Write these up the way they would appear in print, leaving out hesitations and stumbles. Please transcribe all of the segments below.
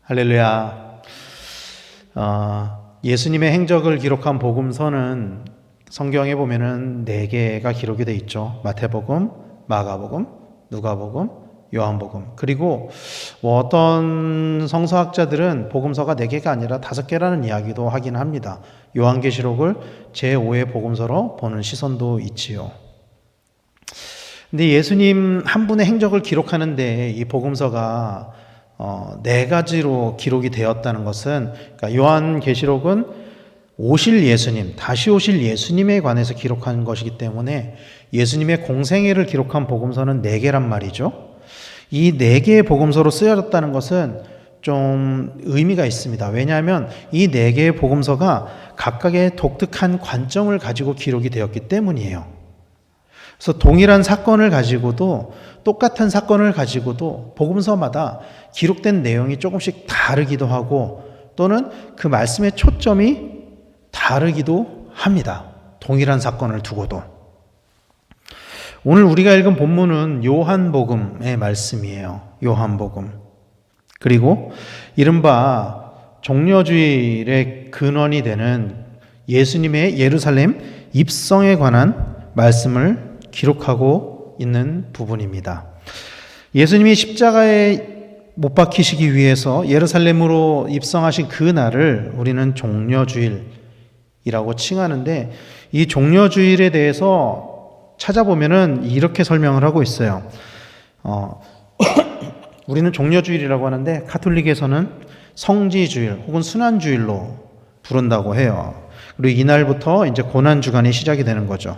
할렐루야. 예수님의 행적을 기록한 복음서는 성경에 보면은 4개가 기록이 되어 있죠. 마태복음, 마가복음, 누가복음, 요한복음. 그리고 어떤 성서학자들은 복음서가 4개가 아니라 5개라는 이야기도 하긴 합니다. 요한계시록을 제5의 복음서로 보는 시선도 있지요. 근데 예수님 한 분의 행적을 기록하는데 이 복음서가 4가지로 기록이 되었다는 것은, 그러니까 요한계시록은 오실 예수님, 다시 오실 예수님에 관해서 기록한 것이기 때문에 예수님의 공생애를 기록한 복음서는 4개란 말이죠. 이 4개의 복음서로 쓰여졌다는 것은 좀 의미가 있습니다. 왜냐하면 이 4개의 복음서가 각각의 독특한 관점을 가지고 기록이 되었기 때문이에요. 그래서 동일한 사건을 가지고도, 똑같은 사건을 가지고도 복음서마다 기록된 내용이 조금씩 다르기도 하고, 또는 그 말씀의 초점이 다르기도 합니다. 동일한 사건을 두고도. 오늘 우리가 읽은 본문은 요한복음의 말씀이에요. 요한복음. 그리고 이른바 종려주일의 근원이 되는 예수님의 예루살렘 입성에 관한 말씀을 기록하고 있는 부분입니다. 예수님이 십자가에 못 박히시기 위해서 예루살렘으로 입성하신 그 날을 우리는 종려주일이라고 칭하는데, 이 종려주일에 대해서 찾아보면은 이렇게 설명을 하고 있어요. 우리는 종려주일이라고 하는데 가톨릭에서는 성지주일 혹은 순환주일로 부른다고 해요. 그리고 이날부터 이제 고난주간이 시작이 되는 거죠.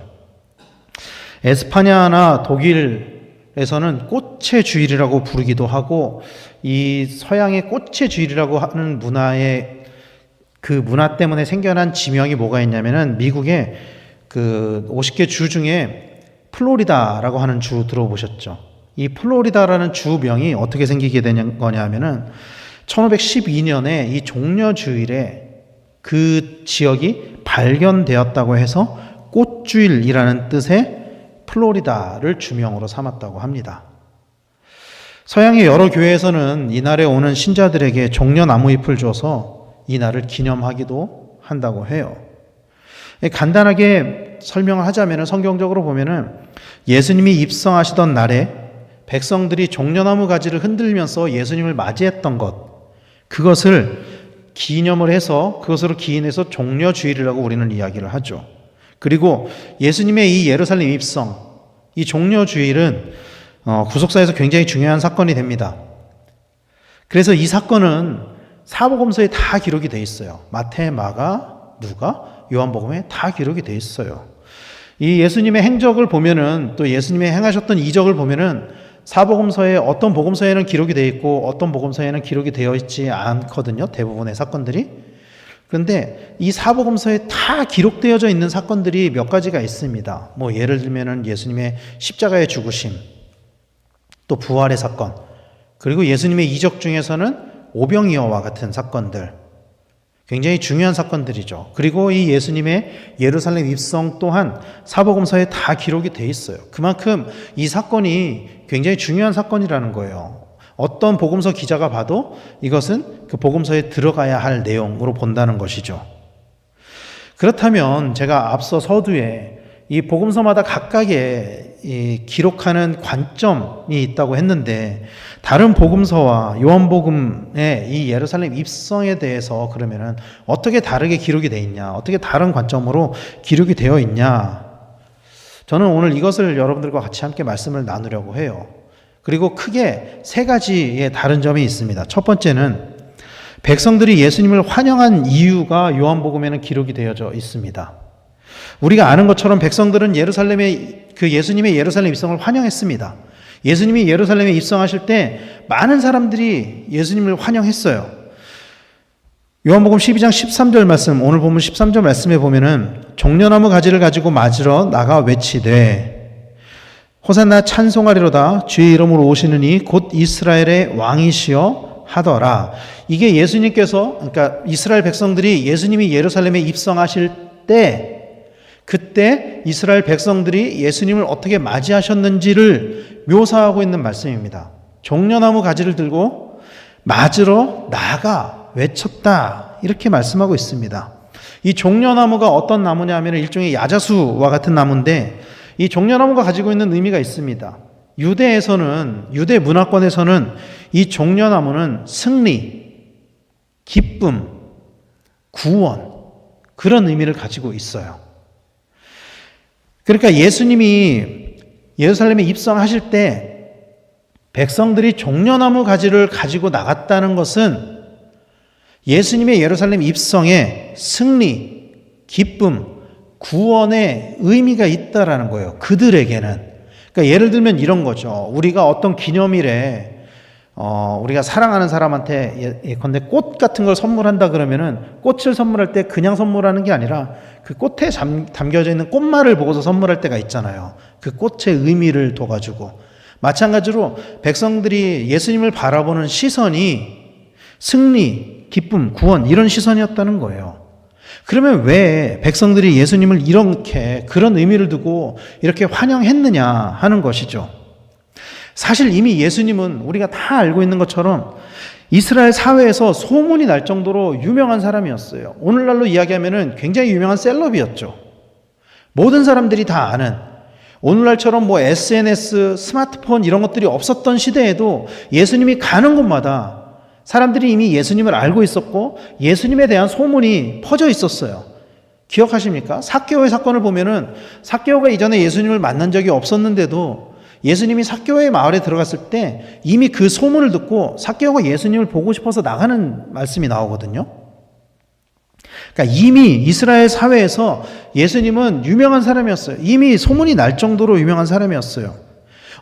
에스파냐나 독일에서는 꽃의 주일이라고 부르기도 하고, 이 서양의 꽃의 주일이라고 하는 문화의 그 문화 때문에 생겨난 지명이 뭐가 있냐면은, 미국의 그 50개 주 중에 플로리다라고 하는 주 들어보셨죠? 이 플로리다라는 주명이 어떻게 생기게 된 거냐면은 1512년에 이 종려주일에 그 지역이 발견되었다고 해서 꽃주일이라는 뜻의 플로리다를 주명으로 삼았다고 합니다. 서양의 여러 교회에서는 이날에 오는 신자들에게 종려나무 잎을 줘서 이날을 기념하기도 한다고 해요. 간단하게 설명을 하자면, 성경적으로 보면은 예수님이 입성하시던 날에 백성들이 종려나무 가지를 흔들면서 예수님을 맞이했던 것, 그것을 기념을 해서, 그것으로 기인해서 종려주일이라고 우리는 이야기를 하죠. 그리고 예수님의 이 예루살렘 입성, 이 종려주일은 구속사에서 굉장히 중요한 사건이 됩니다. 그래서 이 사건은 사복음서에 다 기록이 되어 있어요. 마태, 마가, 누가, 요한복음에 다 기록이 되어 있어요. 이 예수님의 행적을 보면은, 또 예수님의 행하셨던 이적을 보면은 사복음서에 어떤 복음서에는 기록이 되어 있고 어떤 복음서에는 기록이 되어 있지 않거든요. 대부분의 사건들이. 그런데 이 사복음서에 다 기록되어져 있는 사건들이 몇 가지가 있습니다. 예를 들면은 예수님의 십자가의 죽으심, 또 부활의 사건, 그리고 예수님의 이적 중에서는 오병이어와 같은 사건들, 굉장히 중요한 사건들이죠. 그리고 이 예수님의 예루살렘 입성 또한 사복음서에 다 기록이 돼 있어요. 그만큼 이 사건이 굉장히 중요한 사건이라는 거예요. 어떤 복음서 기자가 봐도 이것은 그 복음서에 들어가야 할 내용으로 본다는 것이죠. 그렇다면 제가 앞서 서두에 이 복음서마다 각각의 이 기록하는 관점이 있다고 했는데, 다른 복음서와 요한복음의 이 예루살렘 입성에 대해서 그러면은 어떻게 다르게 기록이 되어 있냐, 어떻게 다른 관점으로 기록이 되어 있냐, 저는 오늘 이것을 여러분들과 같이 함께 말씀을 나누려고 해요. 그리고 크게 3가지의 다른 점이 있습니다. 첫 번째는 백성들이 예수님을 환영한 이유가 요한복음에는 기록이 되어져 있습니다. 우리가 아는 것처럼 백성들은 예수님의 예루살렘 입성을 환영했습니다. 예수님이 예루살렘에 입성하실 때 많은 사람들이 예수님을 환영했어요. 요한복음 12장 13절 말씀, 오늘 보면 13절 말씀에 보면은 종려나무 가지를 가지고 맞으러 나가 외치되 호산나 찬송하리로다 주의 이름으로 오시는 이 곧 이스라엘의 왕이시여 하더라. 이게 예수님께서, 그러니까 이스라엘 백성들이 예수님이 예루살렘에 입성하실 때, 그때 이스라엘 백성들이 예수님을 어떻게 맞이하셨는지를 묘사하고 있는 말씀입니다. 종려나무 가지를 들고 맞으러 나가 외쳤다. 이렇게 말씀하고 있습니다. 이 종려나무가 어떤 나무냐 하면 일종의 야자수와 같은 나무인데 이 종려나무가 가지고 있는 의미가 있습니다. 유대 문화권에서는 이 종려나무는 승리, 기쁨, 구원 그런 의미를 가지고 있어요. 그러니까 예수님이 예루살렘에 입성하실 때 백성들이 종려나무 가지를 가지고 나갔다는 것은 예수님의 예루살렘 입성에 승리, 기쁨, 구원의 의미가 있다라는 거예요. 그들에게는. 그러니까 예를 들면 이런 거죠. 우리가 어떤 기념일에 우리가 사랑하는 사람한테 예컨대 꽃 같은 걸 선물한다 그러면은 꽃을 선물할 때 그냥 선물하는 게 아니라 그 꽃에 담겨져 있는 꽃말을 보고서 선물할 때가 있잖아요. 그 꽃의 의미를 둬가지고. 마찬가지로 백성들이 예수님을 바라보는 시선이 승리, 기쁨, 구원 이런 시선이었다는 거예요. 그러면 왜 백성들이 예수님을 이렇게 그런 의미를 두고 이렇게 환영했느냐 하는 것이죠. 사실 이미 예수님은 우리가 다 알고 있는 것처럼 이스라엘 사회에서 소문이 날 정도로 유명한 사람이었어요. 오늘날로 이야기하면 굉장히 유명한 셀럽이었죠. 모든 사람들이 다 아는, 오늘날처럼 뭐 SNS, 스마트폰 이런 것들이 없었던 시대에도 예수님이 가는 곳마다 사람들이 이미 예수님을 알고 있었고 예수님에 대한 소문이 퍼져 있었어요. 기억하십니까? 삭개오의 사건을 보면은 삭개오가 이전에 예수님을 만난 적이 없었는데도 예수님이 삭개오의 마을에 들어갔을 때 이미 그 소문을 듣고 삭개오가 예수님을 보고 싶어서 나가는 말씀이 나오거든요. 그러니까 이미 이스라엘 사회에서 예수님은 유명한 사람이었어요. 이미 소문이 날 정도로 유명한 사람이었어요.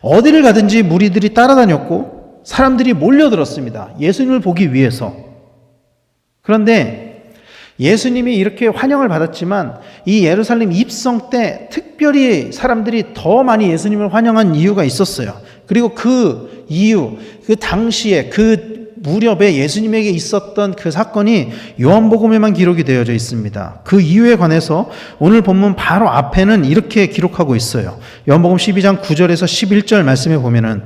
어디를 가든지 무리들이 따라다녔고 사람들이 몰려들었습니다. 예수님을 보기 위해서. 그런데 예수님이 이렇게 환영을 받았지만 이 예루살렘 입성 때 특별히 사람들이 더 많이 예수님을 환영한 이유가 있었어요. 그리고 그 이유, 그 당시에 그 무렵에 예수님에게 있었던 그 사건이 요한복음에만 기록이 되어져 있습니다. 그 이유에 관해서 오늘 본문 바로 앞에는 이렇게 기록하고 있어요. 요한복음 12장 9절에서 11절 말씀에 보면은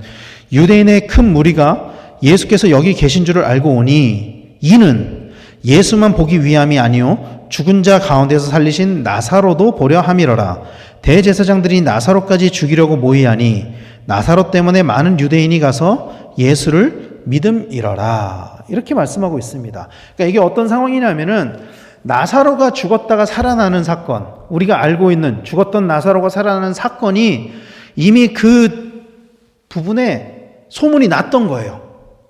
유대인의 큰 무리가 예수께서 여기 계신 줄을 알고 오니 이는 예수만 보기 위함이 아니요 죽은 자 가운데서 살리신 나사로도 보려 함이러라. 대제사장들이 나사로까지 죽이려고 모이하니 나사로 때문에 많은 유대인이 가서 예수를 믿음이러라. 이렇게 말씀하고 있습니다. 그러니까 이게 어떤 상황이냐면은 나사로가 죽었다가 살아나는 사건, 우리가 알고 있는 죽었던 나사로가 살아나는 사건이 이미 그 부분에 소문이 났던 거예요.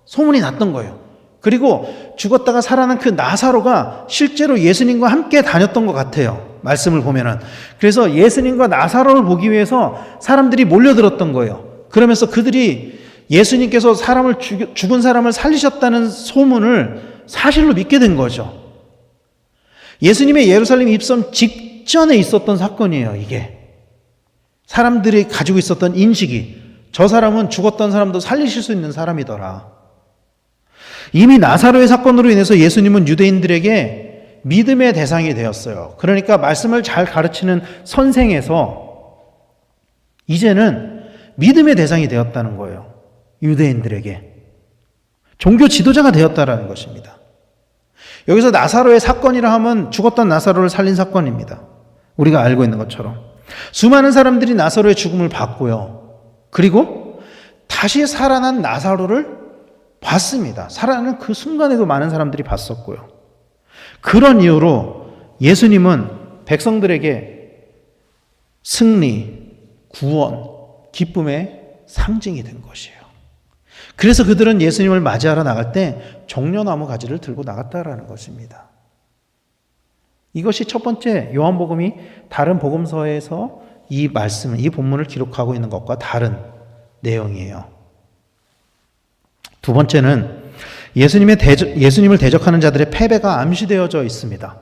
소문이 났던 거예요. 그리고 죽었다가 살아난 그 나사로가 실제로 예수님과 함께 다녔던 것 같아요. 말씀을 보면은. 그래서 예수님과 나사로를 보기 위해서 사람들이 몰려들었던 거예요. 그러면서 그들이 예수님께서 죽은 사람을 살리셨다는 소문을 사실로 믿게 된 거죠. 예수님의 예루살렘 입성 직전에 있었던 사건이에요, 이게. 사람들이 가지고 있었던 인식이 저 사람은 죽었던 사람도 살리실 수 있는 사람이더라. 이미 나사로의 사건으로 인해서 예수님은 유대인들에게 믿음의 대상이 되었어요. 그러니까 말씀을 잘 가르치는 선생에서 이제는 믿음의 대상이 되었다는 거예요. 유대인들에게. 종교 지도자가 되었다라는 것입니다. 여기서 나사로의 사건이라 하면 죽었던 나사로를 살린 사건입니다. 우리가 알고 있는 것처럼. 수많은 사람들이 나사로의 죽음을 봤고요. 그리고 다시 살아난 나사로를 봤습니다. 살아나는 그 순간에도 많은 사람들이 봤었고요. 그런 이유로 예수님은 백성들에게 승리, 구원, 기쁨의 상징이 된 것이에요. 그래서 그들은 예수님을 맞이하러 나갈 때 종려나무 가지를 들고 나갔다라는 것입니다. 이것이 첫 번째 요한복음이 다른 복음서에서 이 말씀을, 이 본문을 기록하고 있는 것과 다른 내용이에요. 두 번째는 예수님을 대적하는 자들의 패배가 암시되어져 있습니다.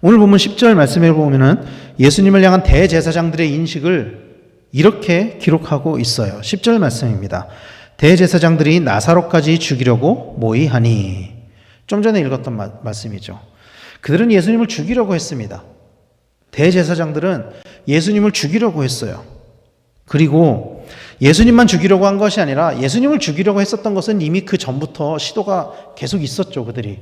오늘 본문 10절 말씀에 보면은 예수님을 향한 대제사장들의 인식을 이렇게 기록하고 있어요. 10절 말씀입니다. 대제사장들이 나사로까지 죽이려고 모이하니. 좀 전에 읽었던 말씀이죠. 그들은 예수님을 죽이려고 했습니다. 대제사장들은 예수님을 죽이려고 했어요. 그리고 예수님만 죽이려고 한 것이 아니라 예수님을 죽이려고 했었던 것은 이미 그 전부터 시도가 계속 있었죠, 그들이.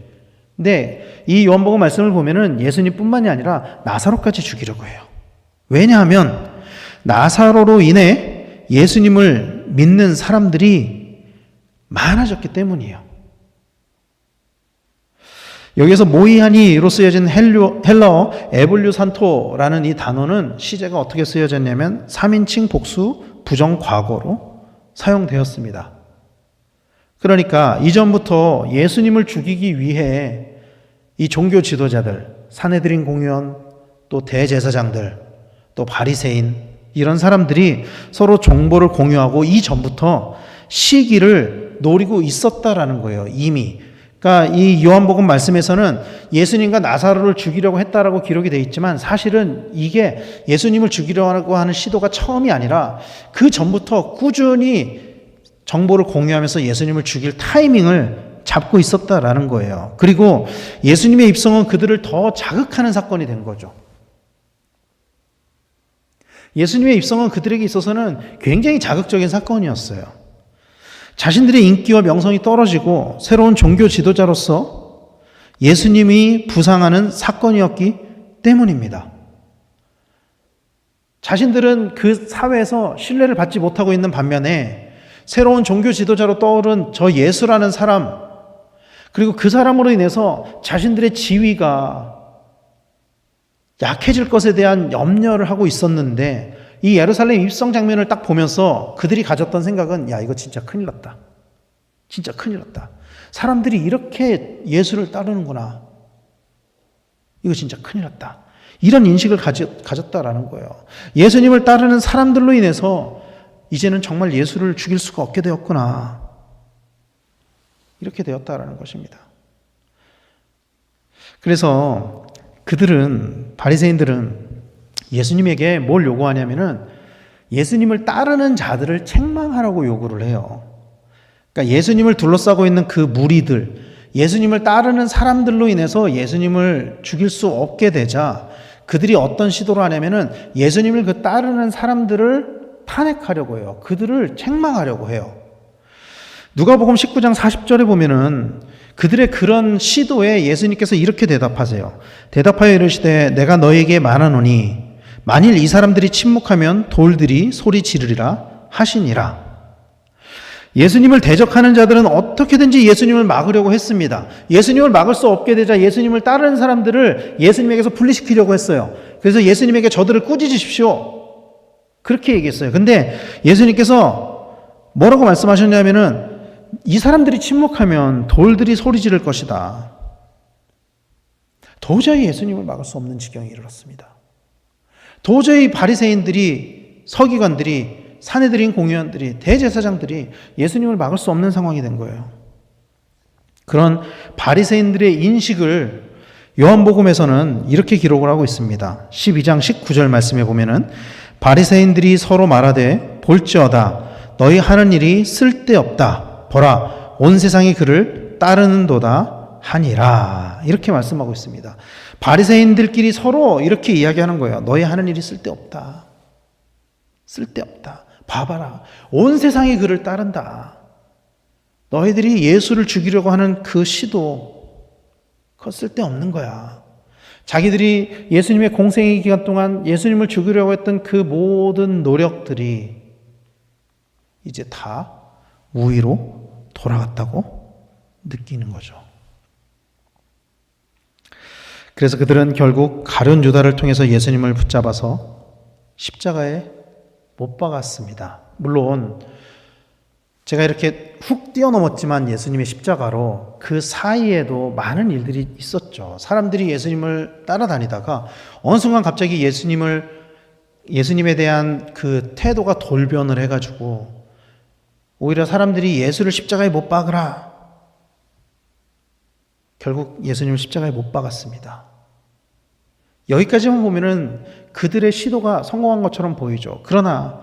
근데 이 요한복음 말씀을 보면은 예수님뿐만이 아니라 나사로까지 죽이려고 해요. 왜냐하면 나사로로 인해 예수님을 믿는 사람들이 많아졌기 때문이에요. 여기서 모이하니로 쓰여진 헬라어 에볼류산토라는 이 단어는 시제가 어떻게 쓰여졌냐면 3인칭 복수 부정과거로 사용되었습니다. 그러니까 이전부터 예수님을 죽이기 위해 이 종교 지도자들, 산헤드린 공의원, 또 대제사장들, 또 바리새인 이런 사람들이 서로 정보를 공유하고 이전부터 시기를 노리고 있었다라는 거예요. 이미. 그러니까 이 요한복음 말씀에서는 예수님과 나사로를 죽이려고 했다라고 기록이 되어 있지만 사실은 이게 예수님을 죽이려고 하는 시도가 처음이 아니라 그 전부터 꾸준히 정보를 공유하면서 예수님을 죽일 타이밍을 잡고 있었다라는 거예요. 그리고 예수님의 입성은 그들을 더 자극하는 사건이 된 거죠. 예수님의 입성은 그들에게 있어서는 굉장히 자극적인 사건이었어요. 자신들의 인기와 명성이 떨어지고 새로운 종교 지도자로서 예수님이 부상하는 사건이었기 때문입니다. 자신들은 그 사회에서 신뢰를 받지 못하고 있는 반면에 새로운 종교 지도자로 떠오른 저 예수라는 사람, 그리고 그 사람으로 인해서 자신들의 지위가 약해질 것에 대한 염려를 하고 있었는데 이 예루살렘 입성 장면을 딱 보면서 그들이 가졌던 생각은 야, 이거 진짜 큰일 났다. 진짜 큰일 났다. 사람들이 이렇게 예수를 따르는구나. 이거 진짜 큰일 났다. 이런 인식을 가졌다라는 거예요. 예수님을 따르는 사람들로 인해서 이제는 정말 예수를 죽일 수가 없게 되었구나. 이렇게 되었다라는 것입니다. 그래서 그들은, 바리새인들은 예수님에게 뭘 요구하냐면은 예수님을 따르는 자들을 책망하라고 요구를 해요. 그러니까 예수님을 둘러싸고 있는 그 무리들, 예수님을 따르는 사람들로 인해서 예수님을 죽일 수 없게 되자 그들이 어떤 시도를 하냐면은 예수님을 그 따르는 사람들을 탄핵하려고 해요. 그들을 책망하려고 해요. 누가복음 19장 40절에 보면은 그들의 그런 시도에 예수님께서 이렇게 대답하세요. 대답하여 이르시되 내가 너에게 말하노니 만일 이 사람들이 침묵하면 돌들이 소리 지르리라 하시니라. 예수님을 대적하는 자들은 어떻게든지 예수님을 막으려고 했습니다. 예수님을 막을 수 없게 되자 예수님을 따르는 사람들을 예수님에게서 분리시키려고 했어요. 그래서 예수님에게 저들을 꾸짖으십시오. 그렇게 얘기했어요. 근데 예수님께서 뭐라고 말씀하셨냐면은 이 사람들이 침묵하면 돌들이 소리 지를 것이다. 도저히 예수님을 막을 수 없는 지경에 이르렀습니다. 도저히 바리새인들이, 서기관들이, 산헤드린 공의원들이, 대제사장들이 예수님을 막을 수 없는 상황이 된 거예요. 그런 바리새인들의 인식을 요한복음에서는 이렇게 기록을 하고 있습니다. 12장 19절 말씀에 보면은 바리새인들이 서로 말하되 볼지어다 너희 하는 일이 쓸데없다. 보라 온 세상이 그를 따르는도다 하니라. 이렇게 말씀하고 있습니다. 바리새인들끼리 서로 이렇게 이야기하는 거예요. 너희 하는 일이 쓸데없다. 쓸데없다. 봐봐라. 온 세상이 그를 따른다. 너희들이 예수를 죽이려고 하는 그 시도 그거 쓸데없는 거야. 자기들이 예수님의 공생의 기간 동안 예수님을 죽이려고 했던 그 모든 노력들이 이제 다 우위로 돌아갔다고 느끼는 거죠. 그래서 그들은 결국 가룟 유다를 통해서 예수님을 붙잡아서 십자가에 못 박았습니다. 물론 제가 이렇게 훅 뛰어넘었지만 예수님의 십자가로 그 사이에도 많은 일들이 있었죠. 사람들이 예수님을 따라다니다가 어느 순간 갑자기 예수님에 대한 그 태도가 돌변을 해가지고 오히려 사람들이 예수를 십자가에 못 박으라. 결국 예수님을 십자가에 못 박았습니다. 여기까지만 보면은 그들의 시도가 성공한 것처럼 보이죠. 그러나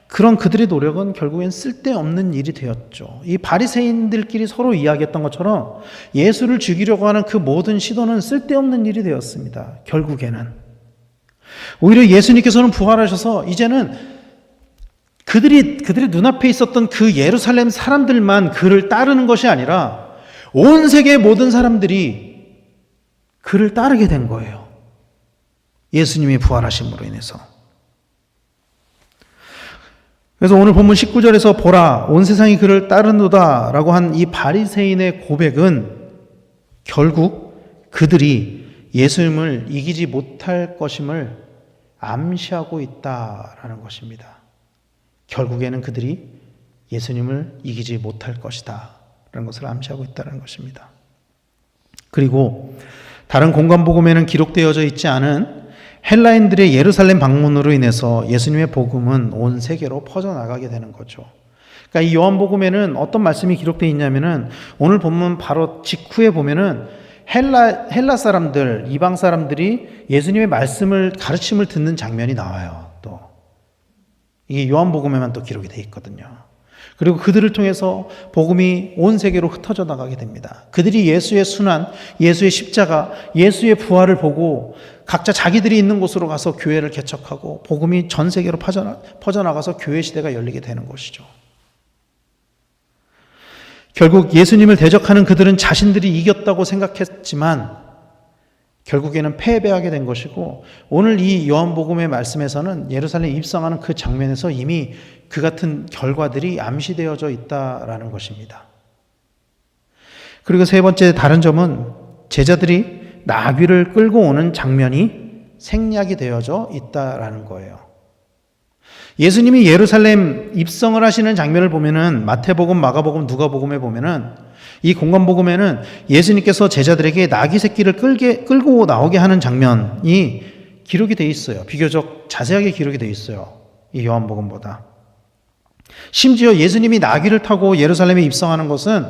그런 그들의 노력은 결국엔 쓸데없는 일이 되었죠. 이 바리새인들끼리 서로 이야기했던 것처럼 예수를 죽이려고 하는 그 모든 시도는 쓸데없는 일이 되었습니다. 결국에는. 오히려 예수님께서는 부활하셔서 이제는 그들이 눈앞에 있었던 그 예루살렘 사람들만 그를 따르는 것이 아니라 온 세계의 모든 사람들이 그를 따르게 된 거예요. 예수님이 부활하심으로 인해서. 그래서 오늘 본문 19절에서 보라 온 세상이 그를 따르노다 라고 한 이 바리새인의 고백은 결국 그들이 예수님을 이기지 못할 것임을 암시하고 있다라는 것입니다. 결국에는 그들이 예수님을 이기지 못할 것이다 라는 것을 암시하고 있다는 것입니다. 그리고 다른 공관복음에는 기록되어져 있지 않은 헬라인들의 예루살렘 방문으로 인해서 예수님의 복음은 온 세계로 퍼져나가게 되는 거죠. 그러니까 이 요한복음에는 어떤 말씀이 기록되어 있냐면은 오늘 본문 바로 직후에 보면은 헬라 사람들, 이방 사람들이 예수님의 말씀을, 가르침을 듣는 장면이 나와요. 또 이게 요한복음에만 또 기록이 되어 있거든요. 그리고 그들을 통해서 복음이 온 세계로 흩어져 나가게 됩니다. 그들이 예수의 순환, 예수의 십자가, 예수의 부활을 보고 각자 자기들이 있는 곳으로 가서 교회를 개척하고 복음이 전 세계로 퍼져나가서 교회 시대가 열리게 되는 것이죠. 결국 예수님을 대적하는 그들은 자신들이 이겼다고 생각했지만 결국에는 패배하게 된 것이고, 오늘 이 요한복음의 말씀에서는 예루살렘에 입성하는 그 장면에서 이미 그 같은 결과들이 암시되어져 있다라는 것입니다. 그리고 세 번째 다른 점은 제자들이 나귀를 끌고 오는 장면이 생략이 되어져 있다라는 거예요. 예수님이 예루살렘 입성을 하시는 장면을 보면은 마태복음, 마가복음, 누가복음에 보면은 이 공관복음에는 예수님께서 제자들에게 나귀 새끼를 끌고 나오게 하는 장면이 기록이 되어 있어요. 비교적 자세하게 기록이 되어 있어요. 이 요한복음보다. 심지어 예수님이 나귀를 타고 예루살렘에 입성하는 것은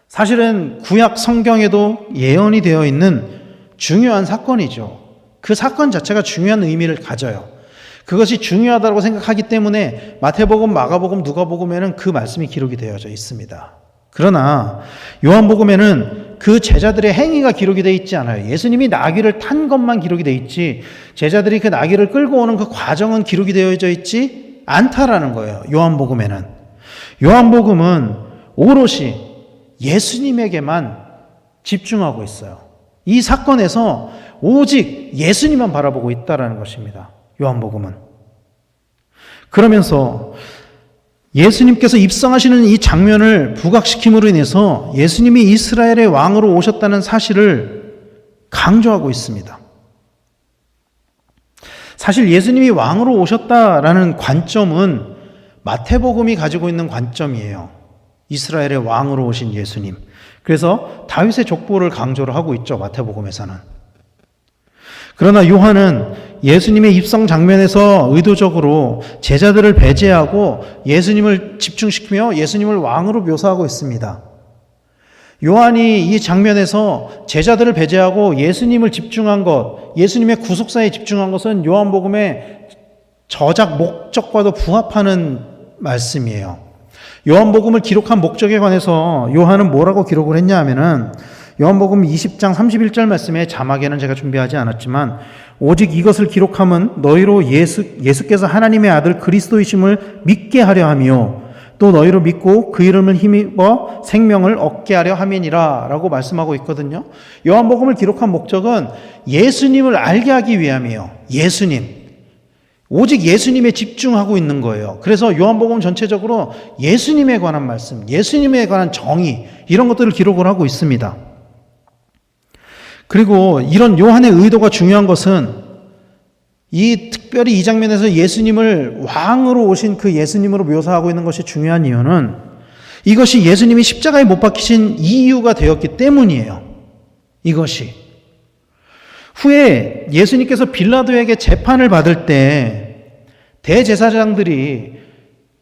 사실은 구약 성경에도 예언이 되어 있는 중요한 사건이죠. 그 사건 자체가 중요한 의미를 가져요. 그것이 중요하다고 생각하기 때문에 마태복음, 마가복음, 누가복음에는 그 말씀이 기록이 되어져 있습니다. 그러나 요한복음에는 그 제자들의 행위가 기록이 되어 있지 않아요. 예수님이 나귀를 탄 것만 기록이 되어 있지 제자들이 그 나귀를 끌고 오는 그 과정은 기록이 되어져 있지 않다라는 거예요. 요한복음에는. 요한복음은 오롯이 예수님에게만 집중하고 있어요. 이 사건에서 오직 예수님만 바라보고 있다라는 것입니다. 요한복음은. 그러면서 예수님께서 입성하시는 이 장면을 부각시킴으로 인해서 예수님이 이스라엘의 왕으로 오셨다는 사실을 강조하고 있습니다. 사실 예수님이 왕으로 오셨다라는 관점은 마태복음이 가지고 있는 관점이에요. 이스라엘의 왕으로 오신 예수님. 그래서 다윗의 족보를 강조를 하고 있죠. 마태복음에서는. 그러나 요한은 예수님의 입성 장면에서 의도적으로 제자들을 배제하고 예수님을 집중시키며 예수님을 왕으로 묘사하고 있습니다. 요한이 이 장면에서 제자들을 배제하고 예수님을 집중한 것, 예수님의 구속사에 집중한 것은 요한복음의 저작 목적과도 부합하는 말씀이에요. 요한복음을 기록한 목적에 관해서 요한은 뭐라고 기록을 했냐 하면은 요한복음 20장 31절 말씀에 자막에는 제가 준비하지 않았지만 오직 이것을 기록함은 너희로 예수께서 하나님의 아들 그리스도이심을 믿게 하려 하며 또 너희로 믿고 그 이름을 힘입어 생명을 얻게 하려 함이니라 라고 말씀하고 있거든요. 요한복음을 기록한 목적은 예수님을 알게 하기 위함이에요. 예수님. 오직 예수님에 집중하고 있는 거예요. 그래서 요한복음 전체적으로 예수님에 관한 말씀, 예수님에 관한 정의 이런 것들을 기록을 하고 있습니다. 그리고 이런 요한의 의도가 중요한 것은 특별히 이 장면에서 예수님을 왕으로 오신 그 예수님으로 묘사하고 있는 것이 중요한 이유는 이것이 예수님이 십자가에 못 박히신 이유가 되었기 때문이에요. 이것이. 후에 예수님께서 빌라도에게 재판을 받을 때 대제사장들이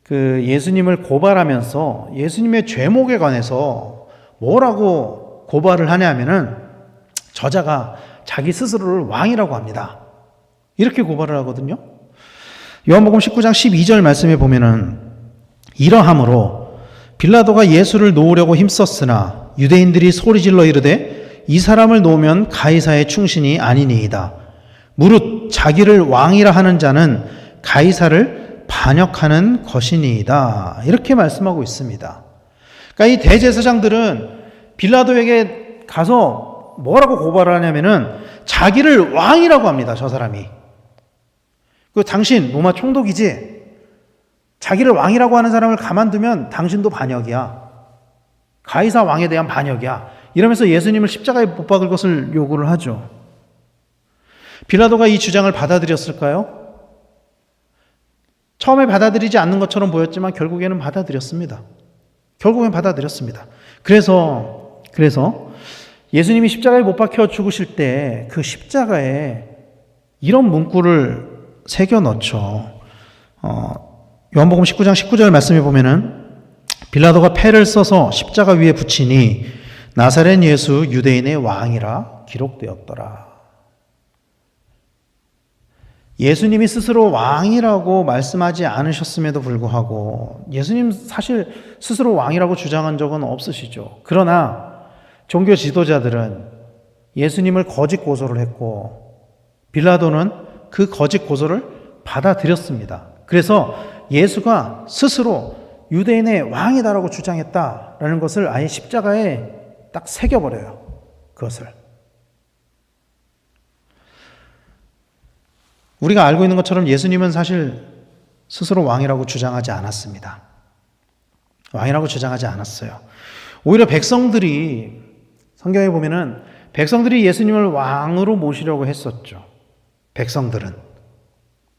그 예수님을 고발하면서 예수님의 죄목에 관해서 뭐라고 고발을 하냐면은 저자가 자기 스스로를 왕이라고 합니다. 이렇게 고발을 하거든요. 요한복음 19장 12절 말씀에 보면은 이러함으로 빌라도가 예수를 놓으려고 힘썼으나 유대인들이 소리질러 이르되 이 사람을 놓으면 가이사의 충신이 아니니이다. 무릇 자기를 왕이라 하는 자는 가이사를 반역하는 것이니이다. 이렇게 말씀하고 있습니다. 그러니까 이 대제사장들은 빌라도에게 가서 뭐라고 고발을 하냐면은 자기를 왕이라고 합니다. 저 사람이. 그 당신 로마 총독이지? 자기를 왕이라고 하는 사람을 가만두면 당신도 반역이야. 가이사 왕에 대한 반역이야. 이러면서 예수님을 십자가에 못 박을 것을 요구를 하죠. 빌라도가 이 주장을 받아들였을까요? 처음에 받아들이지 않는 것처럼 보였지만 결국에는 받아들였습니다. 그래서 예수님이 십자가에 못 박혀 죽으실 때 그 십자가에 이런 문구를 새겨 넣죠. 요한복음 19장 19절 말씀에 보면은 빌라도가 패를 써서 십자가 위에 붙이니 나사렛 예수 유대인의 왕이라 기록되었더라. 예수님이 스스로 왕이라고 말씀하지 않으셨음에도 불구하고 예수님 사실 스스로 왕이라고 주장한 적은 없으시죠. 그러나 종교 지도자들은 예수님을 거짓 고소를 했고 빌라도는 그 거짓 고소를 받아들였습니다. 그래서 예수가 스스로 유대인의 왕이다라고 주장했다라는 것을 아예 십자가에 딱 새겨버려요. 그것을. 우리가 알고 있는 것처럼 예수님은 사실 스스로 왕이라고 주장하지 않았습니다. 왕이라고 주장하지 않았어요. 오히려 백성들이 성경에 보면은 백성들이 예수님을 왕으로 모시려고 했었죠. 백성들은.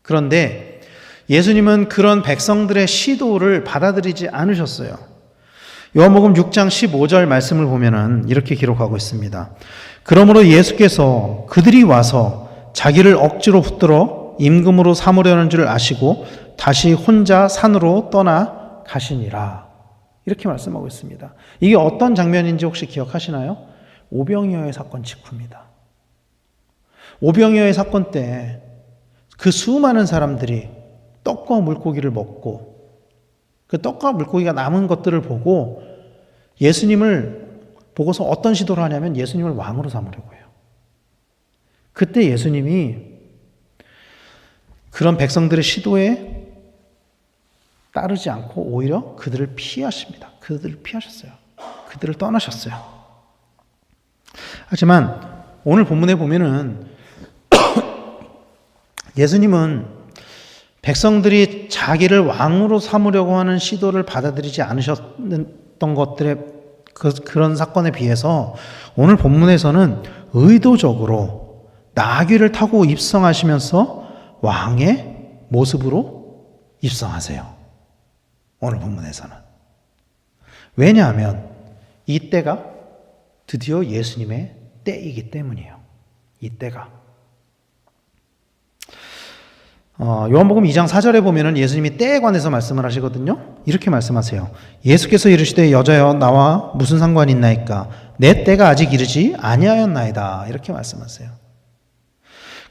그런데 예수님은 그런 백성들의 시도를 받아들이지 않으셨어요. 요한복음 6장 15절 말씀을 보면은 이렇게 기록하고 있습니다. 그러므로 예수께서 그들이 와서 자기를 억지로 붙들어 임금으로 삼으려는 줄 아시고 다시 혼자 산으로 떠나 가시니라. 이렇게 말씀하고 있습니다. 이게 어떤 장면인지 혹시 기억하시나요? 오병이어의 사건 직후입니다. 오병이어의 사건 때 그 수많은 사람들이 떡과 물고기를 먹고 그 떡과 물고기가 남은 것들을 보고 예수님을 보고서 어떤 시도를 하냐면 예수님을 왕으로 삼으려고 해요. 그때 예수님이 그런 백성들의 시도에 따르지 않고 오히려 그들을 피하십니다. 그들을 피하셨어요. 그들을 떠나셨어요. 하지만 오늘 본문에 보면은 예수님은 백성들이 자기를 왕으로 삼으려고 하는 시도를 받아들이지 않으셨던 것들의 그런 사건에 비해서 오늘 본문에서는 의도적으로 나귀를 타고 입성하시면서 왕의 모습으로 입성하세요. 오늘 본문에서는. 왜냐하면 이 때가 드디어 예수님의 때이기 때문이에요. 이 때가. 요한복음 2장 4절에 보면은 예수님이 때에 관해서 말씀을 하시거든요. 이렇게 말씀하세요. 예수께서 이르시되 여자여 나와 무슨 상관이 있나이까? 내 때가 아직 이르지 아니하였나이다. 이렇게 말씀하세요.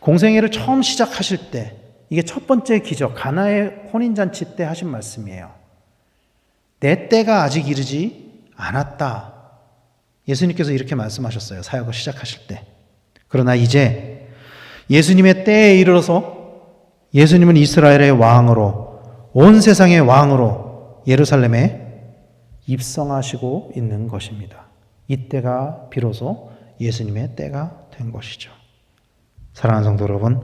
공생애를 처음 시작하실 때 이게 첫 번째 기적 가나의 혼인잔치 때 하신 말씀이에요. 내 때가 아직 이르지 않았다. 예수님께서 이렇게 말씀하셨어요. 사역을 시작하실 때. 그러나 이제 예수님의 때에 이르러서 예수님은 이스라엘의 왕으로 온 세상의 왕으로 예루살렘에 입성하시고 있는 것입니다. 이때가 비로소 예수님의 때가 된 것이죠. 사랑하는 성도 여러분,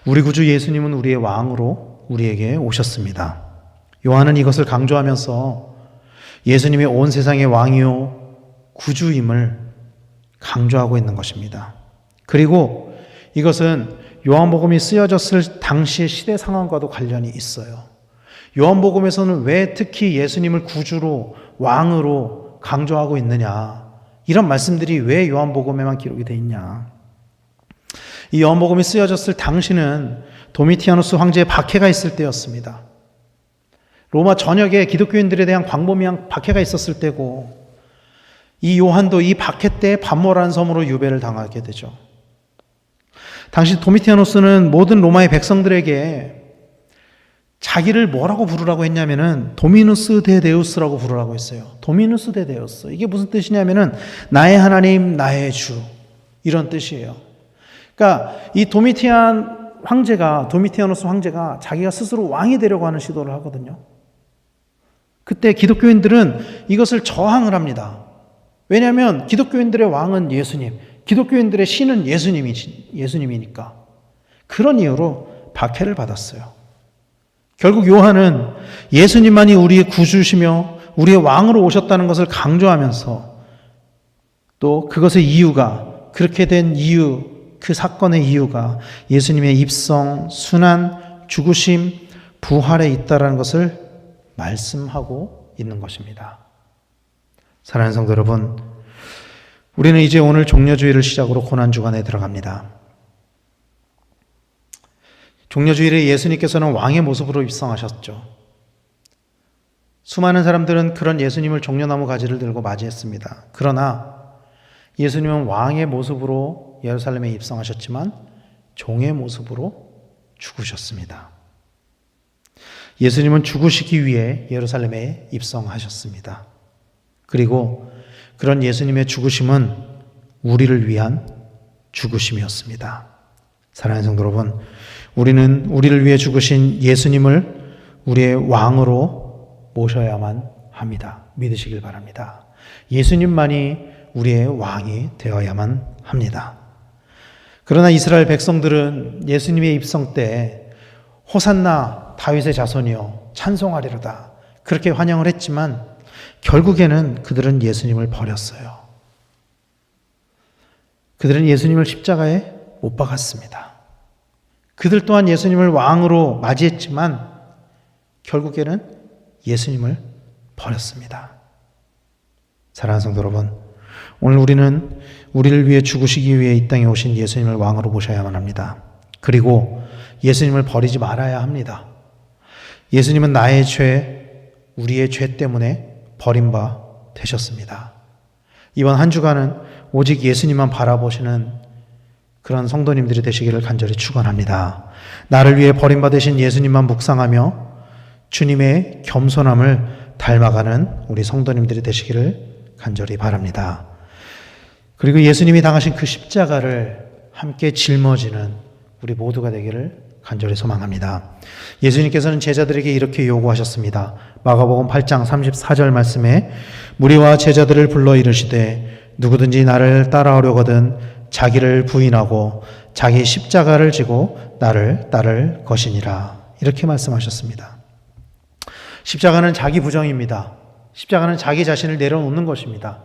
우리 구주 예수님은 우리의 왕으로 우리에게 오셨습니다. 요한은 이것을 강조하면서 예수님이 온 세상의 왕이요 구주임을 강조하고 있는 것입니다. 그리고 이것은 요한복음이 쓰여졌을 당시의 시대 상황과도 관련이 있어요. 요한복음에서는 왜 특히 예수님을 구주로 왕으로 강조하고 있느냐, 이런 말씀들이 왜 요한복음에만 기록이 되어 있냐. 이 요한복음이 쓰여졌을 당시는 도미티아누스 황제의 박해가 있을 때였습니다. 로마 전역에 기독교인들에 대한 광범위한 박해가 있었을 때고, 이 요한도 이 박해 때 반모라는 섬으로 유배를 당하게 되죠. 당시 도미티아누스는 모든 로마의 백성들에게 자기를 뭐라고 부르라고 했냐면은 도미누스 데 데우스라고 부르라고 했어요. 도미누스 데 데우스. 이게 무슨 뜻이냐면은 나의 하나님, 나의 주. 이런 뜻이에요. 그러니까 이 도미티안 황제가 도미티아누스 황제가 자기가 스스로 왕이 되려고 하는 시도를 하거든요. 그때 기독교인들은 이것을 저항을 합니다. 왜냐하면 기독교인들의 왕은 예수님, 기독교인들의 신은 예수님이니까. 그런 이유로 박해를 받았어요. 결국 요한은 예수님만이 우리의 구주시며 우리의 왕으로 오셨다는 것을 강조하면서 또 그것의 이유가, 그렇게 된 이유, 그 사건의 이유가 예수님의 입성, 순환, 죽으심, 부활에 있다는 것을 말씀하고 있는 것입니다. 사랑하는 성도 여러분, 우리는 이제 오늘 종려주일을 시작으로 고난주간에 들어갑니다. 종려주일에 예수님께서는 왕의 모습으로 입성하셨죠. 수많은 사람들은 그런 예수님을 종려나무 가지를 들고 맞이했습니다. 그러나 예수님은 왕의 모습으로 예루살렘에 입성하셨지만 종의 모습으로 죽으셨습니다. 예수님은 죽으시기 위해 예루살렘에 입성하셨습니다. 그리고 그런 예수님의 죽으심은 우리를 위한 죽으심이었습니다. 사랑하는 성도 여러분, 우리는 우리를 위해 죽으신 예수님을 우리의 왕으로 모셔야만 합니다. 믿으시길 바랍니다. 예수님만이 우리의 왕이 되어야만 합니다. 그러나 이스라엘 백성들은 예수님의 입성 때 호산나 다윗의 자손이여 찬송하리로다 그렇게 환영을 했지만 결국에는 그들은 예수님을 버렸어요. 그들은 예수님을 십자가에 못 박았습니다. 그들 또한 예수님을 왕으로 맞이했지만 결국에는 예수님을 버렸습니다. 사랑하는 성도 여러분, 오늘 우리는 우리를 위해 죽으시기 위해 이 땅에 오신 예수님을 왕으로 모셔야만 합니다. 그리고 예수님을 버리지 말아야 합니다. 예수님은 나의 죄, 우리의 죄 때문에 버림바 되셨습니다. 이번 한 주간은 오직 예수님만 바라보시는 그런 성도님들이 되시기를 간절히 축원합니다. 나를 위해 버림받으신 예수님만 묵상하며 주님의 겸손함을 닮아가는 우리 성도님들이 되시기를 간절히 바랍니다. 그리고 예수님이 당하신 그 십자가를 함께 짊어지는 우리 모두가 되기를 간절히 소망합니다. 예수님께서는 제자들에게 이렇게 요구하셨습니다. 마가복음 8장 34절 말씀에 무리와 제자들을 불러 이르시되 누구든지 나를 따라오려거든 자기를 부인하고 자기 십자가를 지고 나를 따를 것이니라. 이렇게 말씀하셨습니다. 십자가는 자기 부정입니다. 십자가는 자기 자신을 내려놓는 것입니다.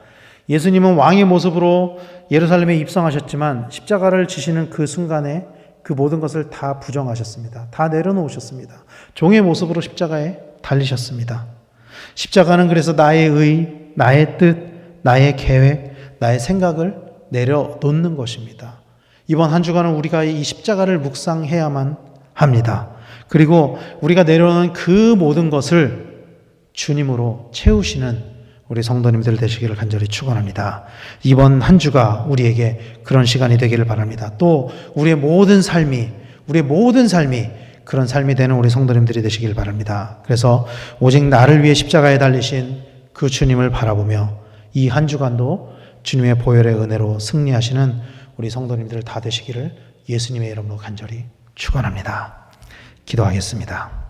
예수님은 왕의 모습으로 예루살렘에 입성하셨지만 십자가를 지시는 그 순간에 그 모든 것을 다 부정하셨습니다. 다 내려놓으셨습니다. 종의 모습으로 십자가에 달리셨습니다. 십자가는 그래서 나의 의, 나의 뜻, 나의 계획, 나의 생각을 내려놓는 것입니다. 이번 한 주간은 우리가 이 십자가를 묵상해야만 합니다. 그리고 우리가 내려놓은 그 모든 것을 주님으로 채우시는 우리 성도님들 되시기를 간절히 축원합니다. 이번 한 주가 우리에게 그런 시간이 되기를 바랍니다. 또 우리의 모든 삶이 그런 삶이 되는 우리 성도님들이 되시기를 바랍니다. 그래서 오직 나를 위해 십자가에 달리신 그 주님을 바라보며 이 한 주간도 주님의 보혈의 은혜로 승리하시는 우리 성도님들 다 되시기를 예수님의 이름으로 간절히 축원합니다. 기도하겠습니다.